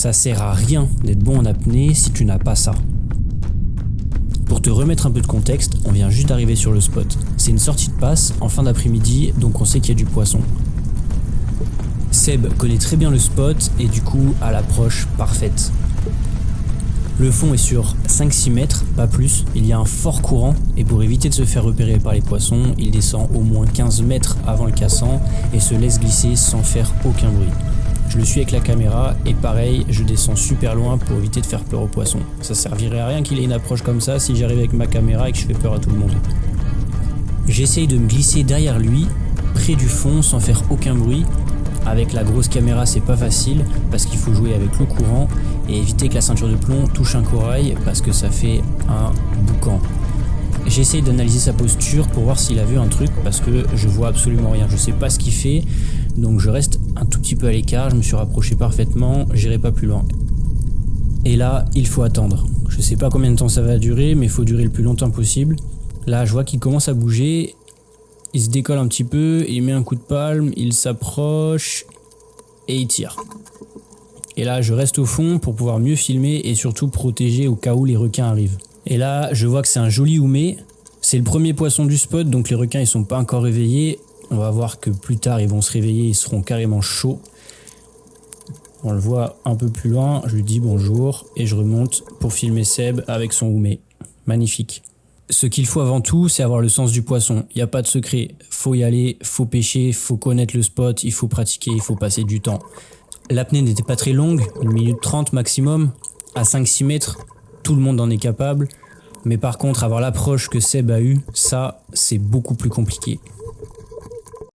Ça sert à rien d'être bon en apnée si tu n'as pas ça. Pour te remettre un peu de contexte, on vient juste d'arriver sur le spot. C'est une sortie de passe en fin d'après-midi, donc on sait qu'il y a du poisson. Seb connaît très bien le spot et du coup a l'approche parfaite. Le fond est sur 5-6 mètres, pas plus. Il y a un fort courant et pour éviter de se faire repérer par les poissons, il descend au moins 15 mètres avant le cassant et se laisse glisser sans faire aucun bruit. Je le suis avec la caméra et pareil, je descends super loin pour éviter de faire peur aux poissons. Ça servirait à rien qu'il ait une approche comme ça si j'arrive avec ma caméra et que je fais peur à tout le monde. J'essaye de me glisser derrière lui, près du fond, sans faire aucun bruit. Avec la grosse caméra, c'est pas facile parce qu'il faut jouer avec le courant et éviter que la ceinture de plomb touche un corail parce que ça fait un boucan. J'essaye d'analyser sa posture pour voir s'il a vu un truc parce que je vois absolument rien. Je sais pas ce qu'il fait, donc je reste un tout petit peu à l'écart. Je me suis rapproché parfaitement, j'irai pas plus loin. Et là, il faut attendre. Je sais pas combien de temps ça va durer, mais il faut durer le plus longtemps possible. Là, je vois qu'il commence à bouger. Il se décolle un petit peu, il met un coup de palme, il s'approche et il tire. Et là, je reste au fond pour pouvoir mieux filmer et surtout protéger au cas où les requins arrivent. Et là, je vois que c'est un joli houmé. C'est le premier poisson du spot, donc les requins ils sont pas encore réveillés. On va voir que plus tard ils vont se réveiller, ils seront carrément chauds. On le voit un peu plus loin, je lui dis bonjour et je remonte pour filmer Seb avec son houmé. Magnifique. Ce qu'il faut avant tout, c'est avoir le sens du poisson. Il n'y a pas de secret. Faut y aller, faut pêcher, faut connaître le spot, il faut pratiquer, il faut passer du temps. L'apnée n'était pas très longue, 1 minute 30 maximum. À 5-6 mètres, tout le monde en est capable. Mais par contre, avoir l'approche que Seb a eue, ça, c'est beaucoup plus compliqué.